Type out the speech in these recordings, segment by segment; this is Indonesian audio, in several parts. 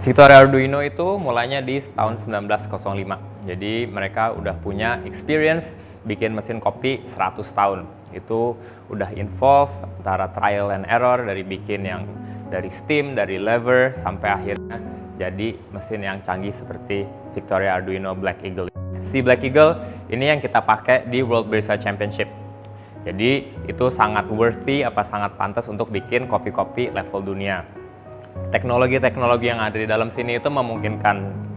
Victoria Arduino itu mulainya di tahun 1905. Jadi mereka udah punya experience bikin mesin kopi 100 tahun. Itu udah involve antara trial and error dari bikin yang dari steam, dari lever sampai akhirnya jadi mesin yang canggih seperti Victoria Arduino Black Eagle. Si Black Eagle ini yang kita pakai di World Barista Championship. Jadi itu sangat worthy, sangat pantas untuk bikin kopi-kopi level dunia. Teknologi-teknologi yang ada di dalam sini itu memungkinkan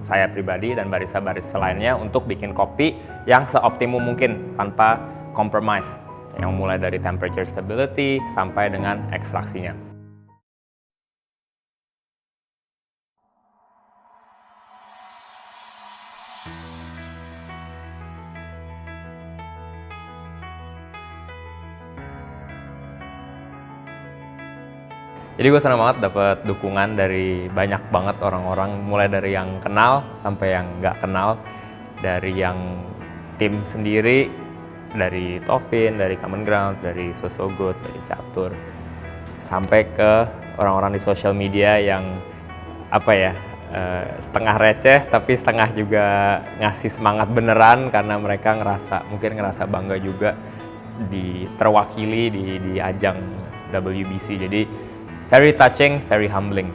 saya pribadi dan barista-barista lainnya untuk bikin kopi yang seoptimum mungkin tanpa compromise, yang mulai dari temperature stability sampai dengan ekstraksinya. Jadi gue senang banget dapat dukungan dari banyak banget orang-orang, mulai dari yang kenal sampai yang nggak kenal, dari yang tim sendiri, dari Tovin, dari Common Grounds, dari So So Good, dari Catur, sampai ke orang-orang di social media yang setengah receh tapi setengah juga ngasih semangat beneran karena mereka mungkin ngerasa bangga juga terwakili di ajang WBC. Jadi very touching, very humbling.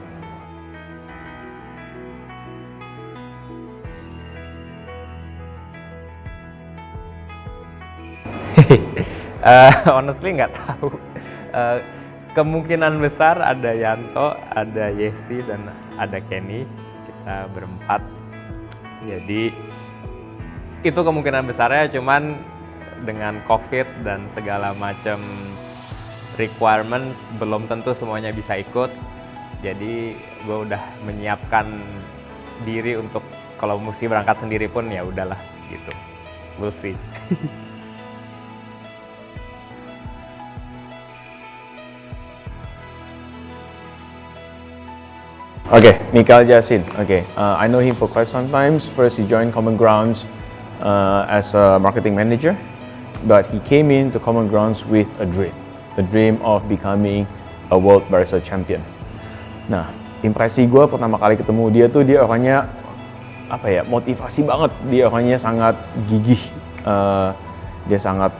Honestly nggak tahu. Kemungkinan besar ada Yanto, ada Yesi, dan ada Kenny. Kita berempat. Jadi itu kemungkinan besarnya, cuman dengan COVID dan segala macam requirements belum tentu semuanya bisa ikut. Jadi gue udah menyiapkan diri untuk kalau mesti berangkat sendiri pun ya udahlah gitu. We'll see. Okay, Mikhail Jasin. Okay, I know him for quite some time. First, he joined Common Grounds as a marketing manager, but he came into Common Grounds with a dream of becoming a world barista champion. Nah, impresi gue pertama kali ketemu dia tuh dia orangnya motivasi banget. Dia orangnya sangat gigih. Dia sangat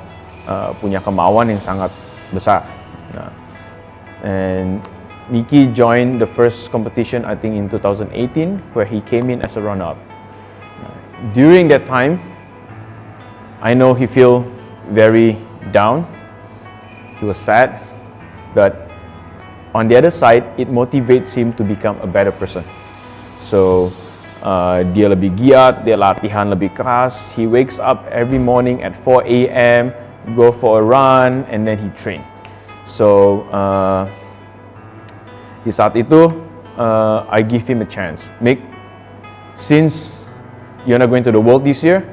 punya kemauan yang sangat besar. Nah, and Miki joined the first competition, I think in 2018, where he came in as a runner-up. During that time, I know he feel very down. He was sad, but on the other side, it motivates him to become a better person. So, dia lebih giat, dia latihan lebih keras. He wakes up every morning at 4 a.m., go for a run, and then he train. So, di saat itu, I give him a chance. Since you're not going to the world this year,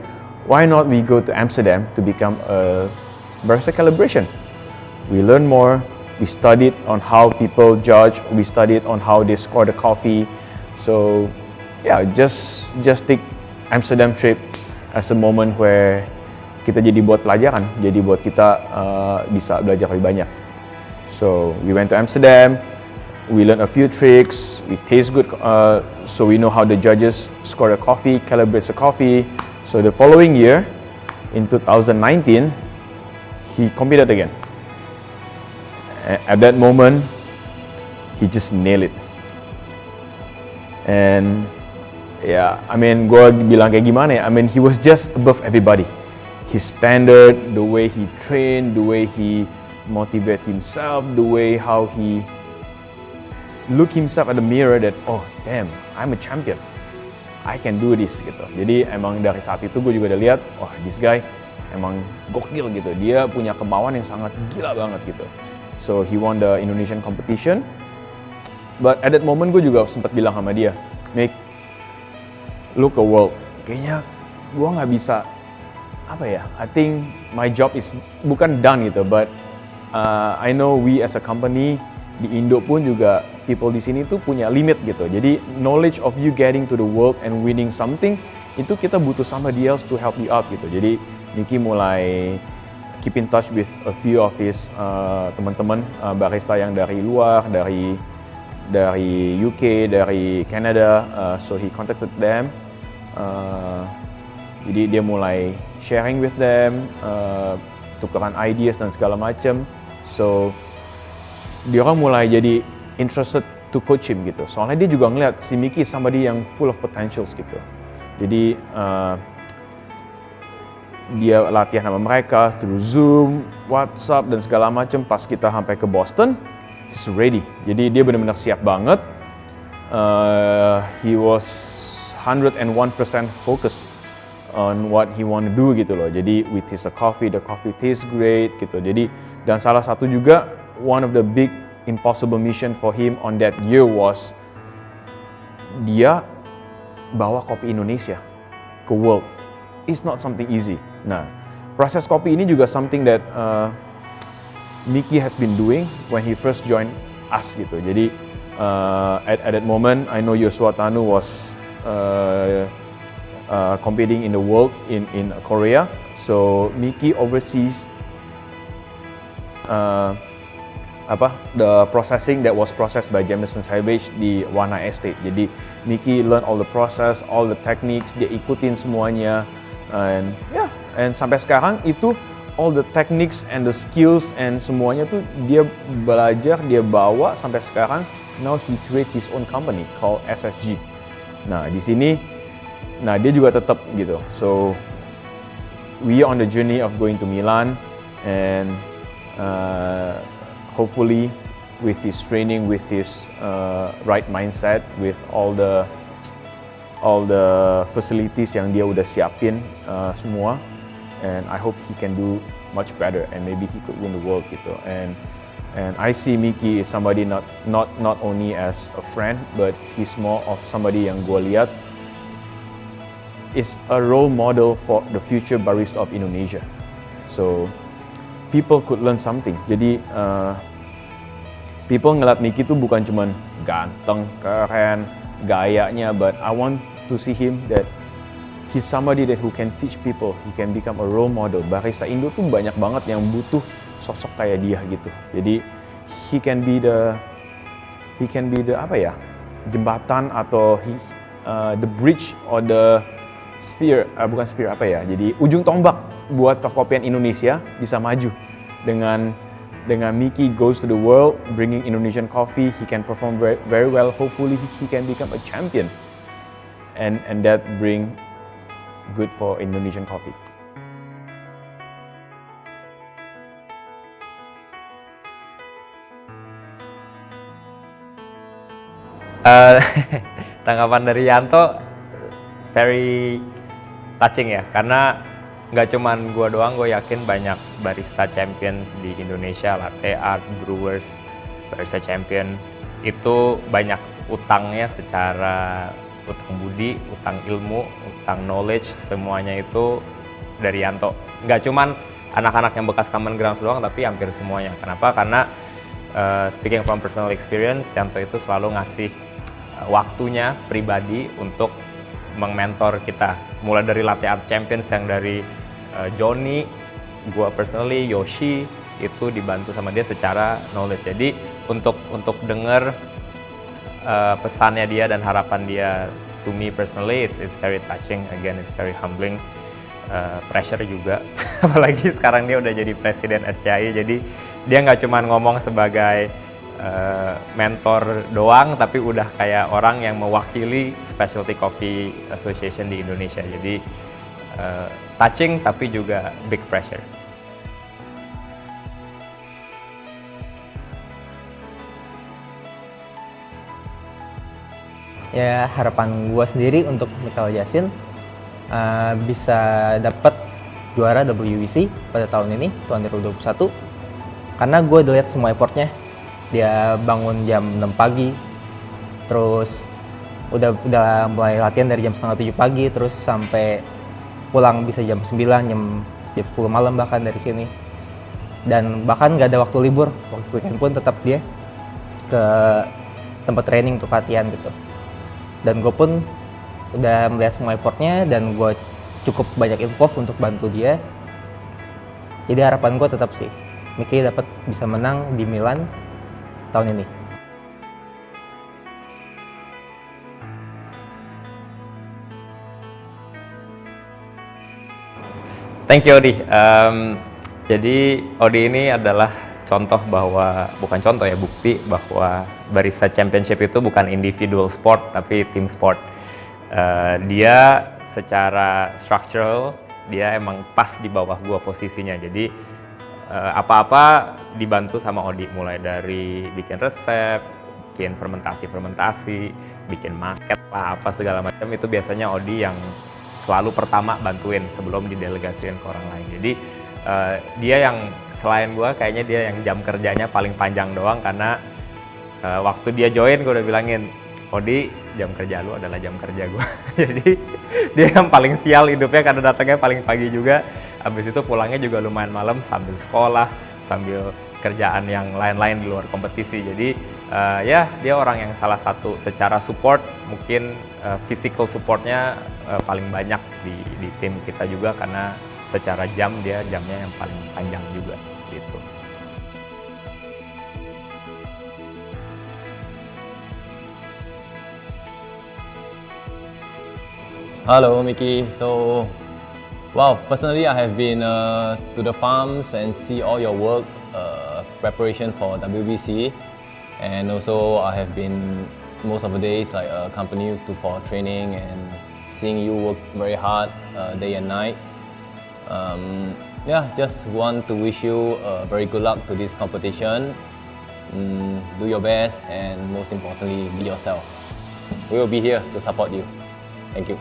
why not we go to Amsterdam to become a barista calibration? We learn more. We studied on how people judge. We studied on how they score the coffee. So, yeah, just take Amsterdam trip as a moment where kita jadi buat pelajaran, jadi buat kita bisa belajar lebih banyak. So, we went to Amsterdam. We learn a few tricks, we taste good, so we know how the judges score a coffee, calibrates a coffee. So the following year, in 2019, he competed again. At that moment, he just nailed it. And yeah, gue bilang kayak gimana ya, he was just above everybody. His standard, the way he trained, the way he motivate himself, the way how he look himself at the mirror that, oh damn, I'm a champion, I can do this gitu. Jadi emang dari saat itu gue juga udah lihat, wah this guy emang gokil gitu. Dia punya kemauan yang sangat gila banget gitu. So he won the Indonesian competition. But at that moment gue juga sempat bilang sama dia, Mick, look a world. Kayaknya gue nggak bisa, I think my job is bukan done gitu. But I know we as a company di Indo pun juga people di sini tuh punya limit gitu. Jadi knowledge of you getting to the world and winning something itu kita butuh somebody else to help you out gitu. Jadi Miki mulai keep in touch with a few of his teman-teman barista yang dari luar, dari dari UK, dari Canada, so he contacted them. Jadi dia mulai sharing with them, tukeran ideas dan segala macam. So dia orang mulai jadi interested to coach him gitu. Soalnya dia juga ngeliat si Mickey somebody yang full of potentials gitu. Jadi dia latihan sama mereka through Zoom, WhatsApp dan segala macam. Pas kita sampai ke Boston, he's ready. Jadi dia benar-benar siap banget. He was 101% focused on what he want to do gitu loh. Jadi with his coffee, the coffee tastes great gitu. Jadi dan salah satu juga one of the big impossible mission for him on that year was dia bawa kopi Indonesia ke world. It's not something easy. Nah, proses kopi ini juga something that Mickey has been doing when he first joined us gitu. Jadi at that moment, I know Joshua Tanu was competing in the world in Korea. So Mickey oversees the processing that was processed by Jameson Savage di Wana Estate. Jadi Mickey learn all the process, all the techniques, dia ikutin semuanya, and sampai sekarang itu all the techniques and the skills and semuanya tuh dia belajar, dia bawa sampai sekarang. Now he create his own company called SSG. Nah di sini, nah dia juga tetap gitu. So we on the journey of going to Milan and hopefully with his training, with his right mindset, with all the facilities yang dia udah siapin semua, and I hope he can do much better and maybe he could win the world gitu. And I see Mickey is somebody not only as a friend, but he's more of somebody yang gue lihat is a role model for the future barista of Indonesia. So people could learn something. Jadi people ngeliat Mickey tuh bukan cuman ganteng, keren, gayanya, but I want to see him that he's somebody that who can teach people. He can become a role model. Barista Indo tuh banyak banget yang butuh sosok kayak dia gitu. Jadi he can be the apa ya, jembatan atau the bridge or the sphere, bukan sphere apa ya, jadi ujung tombak buat perkopian Indonesia bisa maju dengan Mickey goes to the world bringing Indonesian coffee. He can perform very, very well. Hopefully he can become a champion and that bring good for Indonesian coffee. Tanggapan dari Yanto very touching ya, karena nggak cuman gue doang, gue yakin banyak barista champions di Indonesia, latte art, brewers, barista champion itu banyak utangnya secara utang budi, utang ilmu, utang knowledge, semuanya itu dari Yanto. Nggak cuman anak-anak yang bekas Common Grounds doang, tapi hampir semuanya. Kenapa? Karena speaking from personal experience, Yanto itu selalu ngasih waktunya pribadi untuk meng-mentor kita, mulai dari latte art champions yang dari Johnny, gua personally, Yoshi, itu dibantu sama dia secara knowledge. Jadi untuk denger pesannya dia dan harapan dia, to me personally it's very touching. Again, it's very humbling. Pressure juga, apalagi sekarang dia udah jadi presiden SCI, jadi dia nggak cuma ngomong sebagai mentor doang, tapi udah kayak orang yang mewakili Specialty Coffee Association di Indonesia. Jadi touching tapi juga big pressure. Ya, harapan gue sendiri untuk Michael Jasin bisa dapat juara WEC pada tahun ini, tahun 2021. Karena gue udah lihat semua effortnya. Dia bangun jam 6 pagi, terus udah mulai latihan dari jam setengah 7 pagi, terus sampai pulang bisa jam 9, jam 10 malam bahkan dari sini. Dan bahkan nggak ada waktu libur, waktu weekend pun tetap dia ke tempat training untuk latihan gitu. Dan gue pun udah melihat semua effortnya dan gue cukup banyak involve untuk bantu dia. Jadi harapan gue tetap sih Mickey dapat bisa menang di Milan tahun ini. Thank you Odi. Jadi Odi ini adalah contoh bahwa, bukan contoh ya, bukti bahwa Barista Championship itu bukan individual sport tapi team sport. Dia secara structural dia emang pas di bawah gua posisinya. Jadi apa-apa dibantu sama Odi, mulai dari bikin resep, bikin fermentasi, bikin market lah, apa segala macam itu biasanya Odi yang selalu pertama bantuin sebelum didelegasikan ke orang lain. Jadi dia yang selain gue kayaknya dia yang jam kerjanya paling panjang doang, karena waktu dia join gue udah bilangin, Odi jam kerja lu adalah jam kerja gue. Jadi dia yang paling sial hidupnya karena datangnya paling pagi juga, habis itu pulangnya juga lumayan malam sambil sekolah, sambil kerjaan yang lain-lain di luar kompetisi. Jadi ya dia orang yang salah satu secara support, mungkin physical supportnya paling banyak di tim kita juga, karena secara jam dia jamnya yang paling panjang juga gitu. Hello, Mickey. So, wow, personally, I have been to the farms and see all your work, preparation for WBC, and also I have been most of the days like accompany you for training and seeing you work very hard day and night. Yeah, just want to wish you very good luck to this competition. Do your best and most importantly, be yourself. We will be here to support you. Thank you.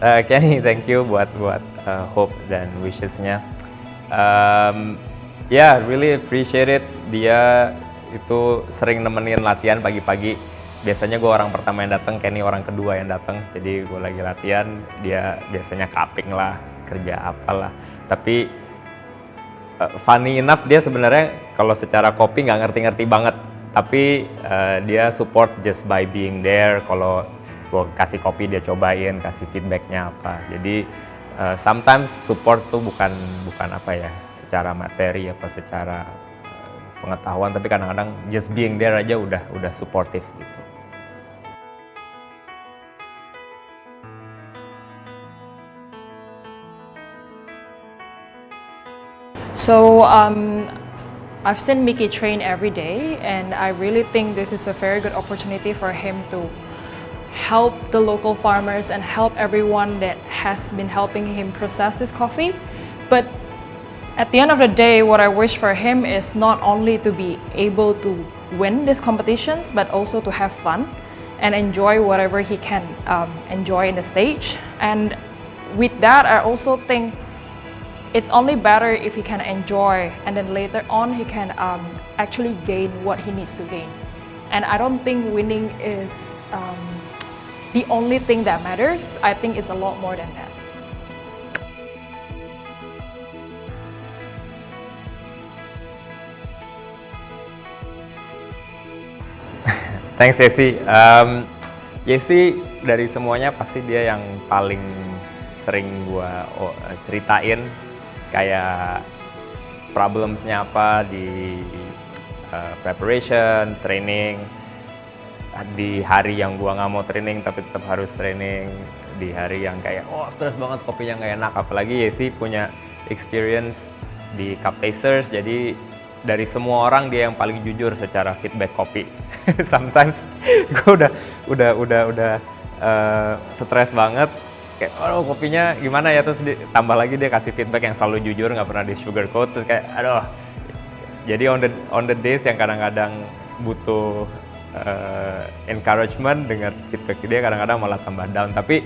Kenny, thank you buat hope dan wishes-nya. Yeah, really appreciate it. Dia itu sering nemenin latihan pagi-pagi. Biasanya gue orang pertama yang datang, Kenny orang kedua yang datang. Jadi gue lagi latihan, dia biasanya cupping lah, kerja apalah. Tapi funny enough dia sebenarnya kalau secara kopi nggak ngerti-ngerti banget. Tapi dia support just by being there. Kalau gue kasih kopi dia cobain, kasih feedbacknya apa. Jadi sometimes support tuh bukan apa ya, secara materi apa secara pengetahuan, tapi kadang-kadang just being there aja udah supportive gitu. So I've seen Mickey train every day, and I really think this is a very good opportunity for him to help the local farmers and help everyone that has been helping him process this coffee. But at the end of the day, what I wish for him is not only to be able to win these competitions, but also to have fun and enjoy whatever he can enjoy in the stage. And with that, I also think it's only better if he can enjoy, and then later on he can actually gain what he needs to gain. And I don't think winning is the only thing that matters. I think it's a lot more than that. Thanks Yesi. Yesi dari semuanya pasti dia yang paling sering gua ceritain kayak problemsnya apa di preparation, training, di hari yang gua nggak mau training tapi tetap harus training, di hari yang kayak stres banget kopinya nggak enak. Apalagi Yesi punya experience di cup tasters, jadi dari semua orang dia yang paling jujur secara feedback kopi. Sometimes gue udah stres banget kayak kopinya gimana ya, terus tambah lagi dia kasih feedback yang selalu jujur, nggak pernah di sugarcoat, terus kayak jadi on the days yang kadang-kadang butuh encouragement, dengar feedback dia kadang-kadang malah tambah down. Tapi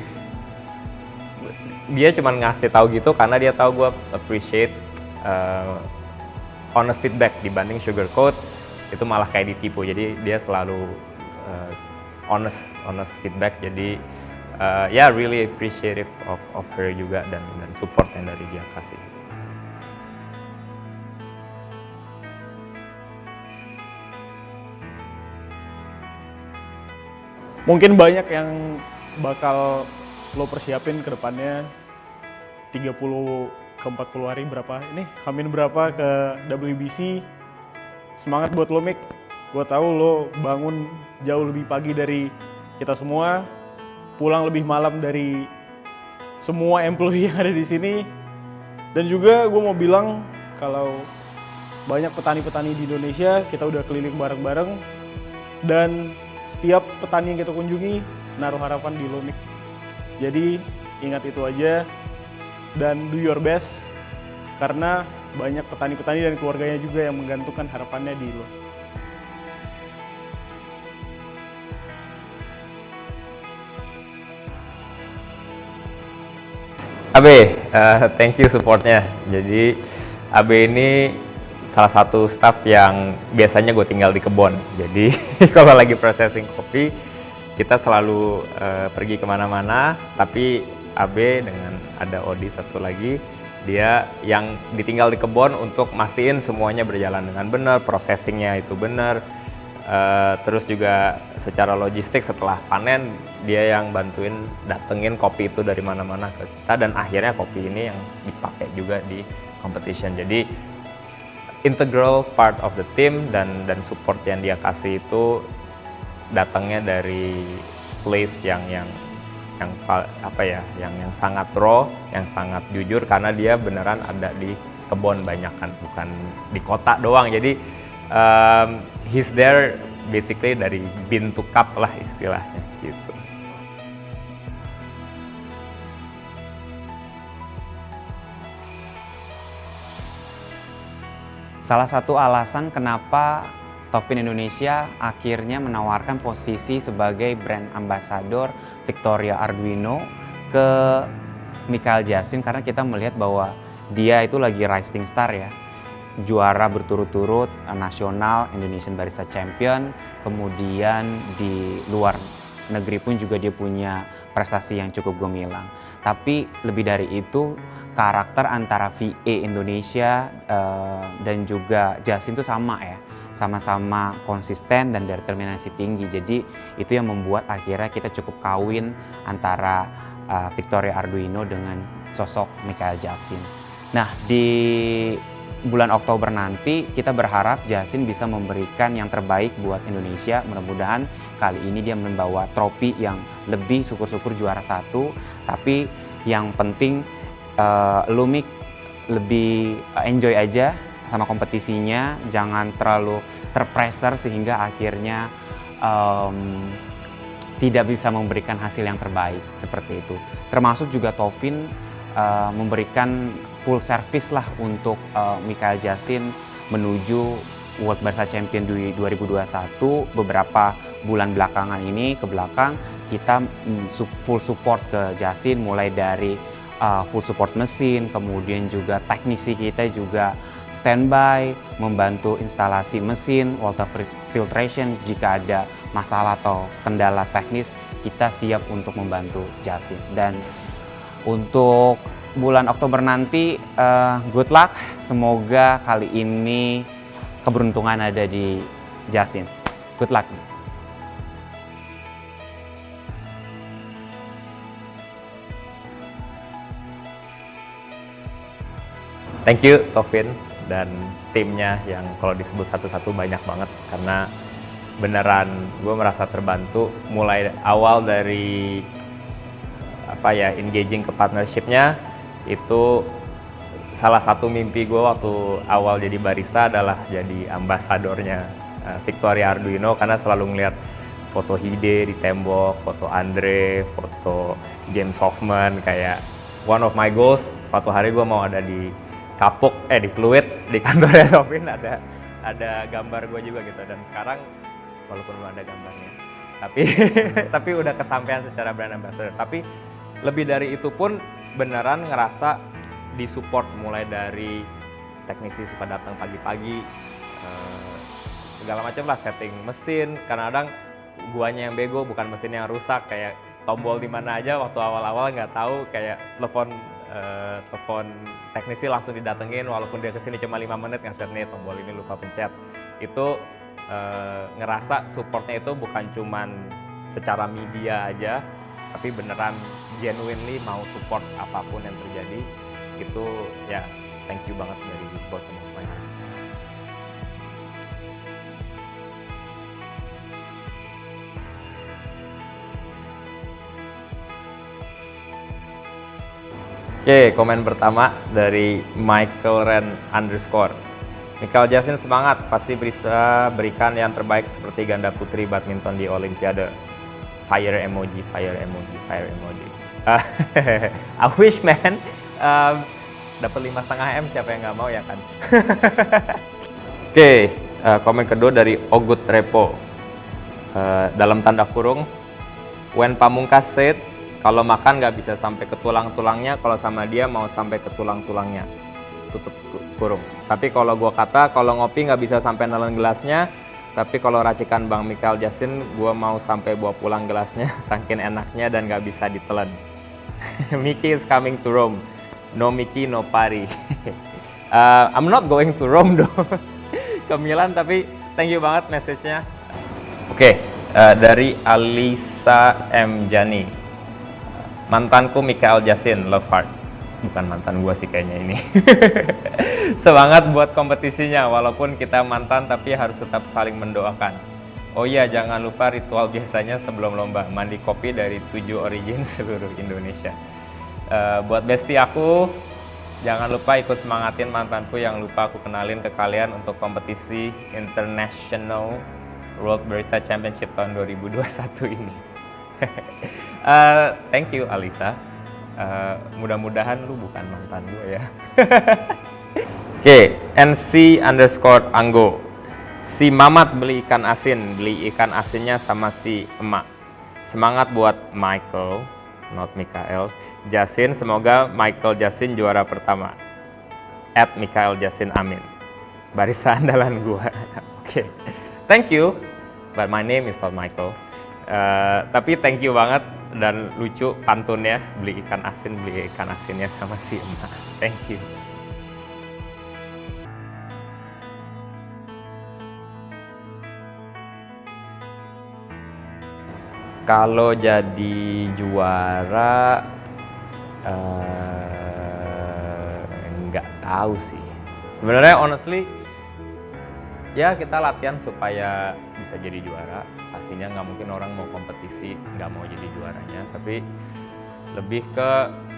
dia cuma ngasih tahu gitu karena dia tahu gue appreciate honest feedback dibanding sugarcoat itu malah kayak ditipu. Jadi dia selalu honest feedback. Jadi really appreciative of her juga dan support yang dari dia kasih. Mungkin banyak yang bakal lo persiapin ke depannya 30 ke 40 hari berapa ini? Hamin berapa ke WBC? Semangat buat lo, Mick. Gue tahu lo bangun jauh lebih pagi dari kita semua, pulang lebih malam dari semua employee yang ada di sini. Dan juga gue mau bilang kalau banyak petani-petani di Indonesia, kita udah keliling bareng-bareng. Dan setiap petani yang kita kunjungi naruh harapan di lo, Mik. Jadi ingat itu aja dan do your best. Karena banyak petani-petani dan keluarganya juga yang menggantungkan harapannya di lo. Abe, thank you supportnya. Jadi Abe ini salah satu staff yang biasanya gue tinggal di kebun. Jadi kalau lagi processing kopi, kita selalu pergi kemana-mana. Tapi Abe dengan ada Odi satu lagi, dia yang ditinggal di kebun untuk mastiin semuanya berjalan dengan benar, processingnya itu benar. Terus juga secara logistik setelah panen, dia yang bantuin datengin kopi itu dari mana-mana ke kita, dan akhirnya kopi ini yang dipakai juga di competition. Jadi integral part of the team, dan support yang dia kasih itu datangnya dari place yang apa ya, yang sangat raw, yang sangat jujur, karena dia beneran ada di kebun banyak kan, bukan di kota doang. Jadi he's there basically dari bean to cup lah istilahnya gitu. Salah satu alasan kenapa Topin Indonesia akhirnya menawarkan posisi sebagai brand ambassador Victoria Arduino ke Michael Jasin, karena kita melihat bahwa dia itu lagi rising star ya. Juara berturut-turut nasional, Indonesian Barista Champion, kemudian di luar negeri pun juga dia punya prestasi yang cukup gemilang. Tapi lebih dari itu, karakter antara VA Indonesia dan juga Jasin itu sama ya, sama-sama konsisten dan determinasi tinggi. Jadi itu yang membuat akhirnya kita cukup kawin antara Victoria Arduino dengan sosok Michael Jasin. Nah, di bulan Oktober nanti kita berharap Jasin bisa memberikan yang terbaik buat Indonesia. Mudah-mudahan kali ini dia membawa trofi yang lebih, syukur-syukur juara 1. Tapi yang penting Lumik lebih enjoy aja sama kompetisinya, jangan terlalu terpressure sehingga akhirnya tidak bisa memberikan hasil yang terbaik seperti itu. Termasuk juga Topin memberikan full service lah untuk Michael Jasin menuju World Barista Champion 2021. Beberapa bulan belakangan ini ke belakang kita full support ke Jasin, mulai dari full support mesin, kemudian juga teknisi kita juga standby membantu instalasi mesin, water filtration. Jika ada masalah atau kendala teknis, kita siap untuk membantu Jasin. Dan untuk bulan Oktober nanti, good luck. Semoga kali ini keberuntungan ada di Jasin. Good luck. Thank you Topin dan timnya yang kalau disebut satu-satu banyak banget, karena beneran gue merasa terbantu mulai awal dari engaging ke partnership-nya. Itu salah satu mimpi gue waktu awal jadi barista adalah jadi ambasadornya Victoria Arduino, karena selalu ngeliat foto Hide di tembok, foto Andre, foto James Hoffman. Kayak one of my goals, suatu hari gue mau ada di Kapuk, di Pluit, di kantornya Topin ada gambar gue juga gitu. Dan sekarang walaupun belum ada gambarnya, tapi udah kesampaian secara brand ambassador. Tapi lebih dari itu pun beneran ngerasa disupport, mulai dari teknisi suka datang pagi-pagi, segala macam lah, setting mesin. Kadang-kadang guanya yang bego, bukan mesin yang rusak, kayak tombol di mana aja waktu awal-awal nggak tahu, kayak telepon teknisi langsung didatengin walaupun dia kesini cuma 5 menit, ngasih nih tombol ini lupa pencet. Itu ngerasa supportnya itu bukan cuman secara media aja, tapi beneran genuinely mau support apapun yang terjadi. Itu ya, thank you banget dari bottom of my heart. Oke, komen pertama dari Michael Ren _. Michael Jasin semangat, pasti bisa berikan yang terbaik seperti ganda putri badminton di Olimpiade. Fire emoji, fire emoji, fire emoji. I wish man, dapat 5,5 M, siapa yang nggak mau ya kan? Oke, komen kedua dari Ogut Repo. Dalam tanda kurung, when Pamungkas said, kalau makan nggak bisa sampai ke tulang-tulangnya, kalau sama dia mau sampai ke tulang-tulangnya. Tutup kurung. Tapi kalau gua kata, kalau ngopi nggak bisa sampai nelen gelasnya, tapi kalau racikan Bang Michael Jasin, gua mau sampai bawa pulang gelasnya, saking enaknya dan nggak bisa ditelan. Mickey is coming to Rome. No Mickey, no party. I'm not going to Rome though. Ke Milan, tapi thank you banget message-nya. Oke, dari Alisa M. Jani. Mantanku Michael Jasin, love heart. Bukan mantan gua sih kayaknya ini. Semangat buat kompetisinya, walaupun kita mantan tapi harus tetap saling mendoakan. Oh iya, jangan lupa ritual biasanya sebelum lomba, mandi kopi dari 7 origin seluruh Indonesia. Buat bestie aku, jangan lupa ikut semangatin mantanku yang lupa aku kenalin ke kalian untuk kompetisi International World Barista Championship tahun 2021 ini. Thank you Alisa. Mudah-mudahan lu bukan mantan gue ya. Oke, NC_Anggo. Si Mamat beli ikan asinnya sama si emak. Semangat buat Michael, not Mikael Jasin. Semoga Michael Jasin juara pertama. @Michael Jasin, amin. Barista andalan gua. Oke, thank you. But my name is not Michael. Tapi thank you banget dan lucu pantunnya, beli ikan asinnya sama si emak. Thank you. Kalau jadi juara nggak tahu sih. Sebenarnya honestly ya kita latihan supaya bisa jadi juara. Pastinya nggak mungkin orang mau kompetisi nggak mau jadi juaranya, tapi lebih ke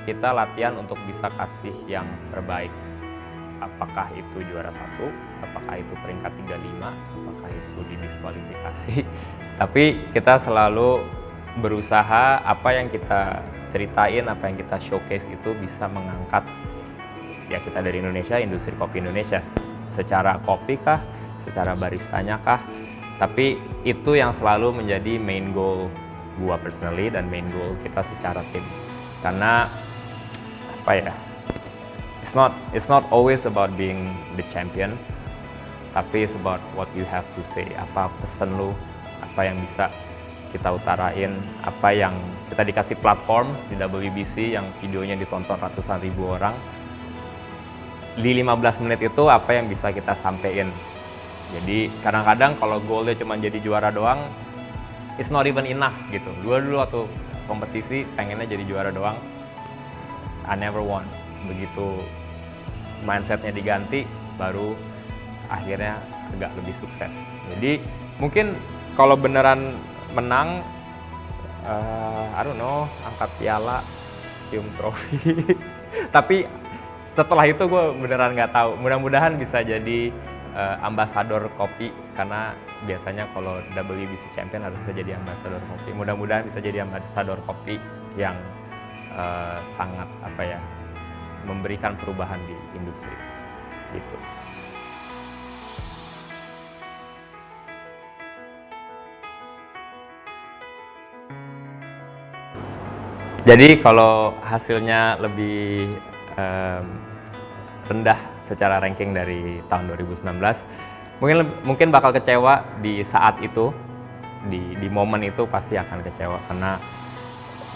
kita latihan untuk bisa kasih yang terbaik. Apakah itu juara 1, apakah itu peringkat 35, apakah itu didiskualifikasi. Tapi kita selalu berusaha apa yang kita ceritain, apa yang kita showcase itu bisa mengangkat ya kita dari Indonesia, industri kopi Indonesia. Secara kopi kah, secara baristanya kah, tapi itu yang selalu menjadi main goal gua personally dan main goal kita secara tim. Karena apa ya, it's not always about being the champion, tapi it's about what you have to say. Apa pesan lu, apa yang bisa kita utarain, apa yang kita dikasih platform di WBC yang videonya ditonton ratusan ribu orang. Di 15 menit itu apa yang bisa kita sampein. Jadi kadang-kadang kalau goalnya cuma jadi juara doang, it's not even enough gitu. Dulu waktu kompetisi pengennya jadi juara doang, I never won. Begitu mindsetnya diganti, baru akhirnya agak lebih sukses. Jadi mungkin kalau beneran menang, I don't know, angkat piala, cium trofi. Tapi setelah itu gue beneran nggak tahu. Mudah-mudahan bisa jadi ambasador kopi, karena biasanya kalau WBC Champion harus bisa jadi ambasador kopi. Mudah-mudahan bisa jadi ambasador kopi yang sangat apa ya, memberikan perubahan di industri gitu. Jadi kalau hasilnya lebih rendah secara ranking dari tahun 2019, mungkin bakal kecewa di saat itu, di momen itu pasti akan kecewa karena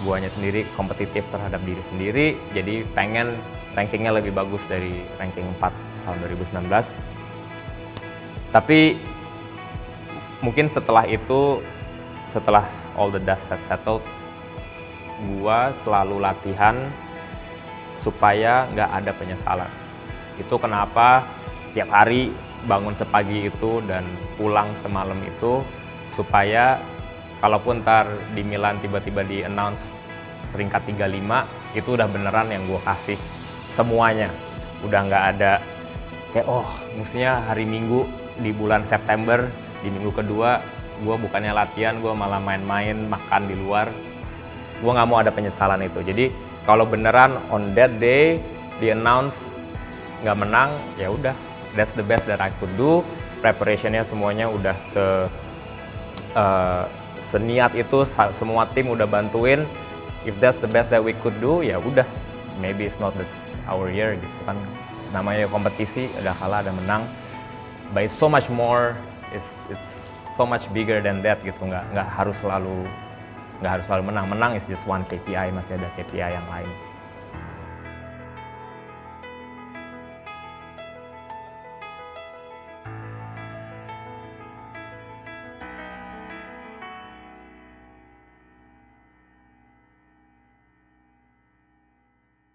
guanya sendiri kompetitif terhadap diri sendiri, jadi pengen rankingnya lebih bagus dari ranking 4 tahun 2019. Tapi mungkin setelah itu, setelah all the dust has settled, gua selalu latihan supaya nggak ada penyesalan. Itu kenapa tiap hari bangun sepagi itu dan pulang semalam itu, supaya kalaupun ntar di Milan tiba-tiba di announce peringkat 35, itu udah beneran yang gue kasih semuanya. Udah nggak ada kayak mestinya hari Minggu di bulan September di minggu kedua gue bukannya latihan, gue malah main-main makan di luar. Gue nggak mau ada penyesalan itu. Jadi kalau beneran on that day di announce nggak menang, ya udah, that's the best that I could do. Preparationnya semuanya udah seniat itu, semua tim udah bantuin. If that's the best that we could do, ya udah, maybe it's not our year gitu kan. Namanya kompetisi, ada kalah ada menang. But it's so much more, it's so much bigger than that gitu. Nggak harus selalu menang. Menang is just one KPI, masih ada KPI yang lain.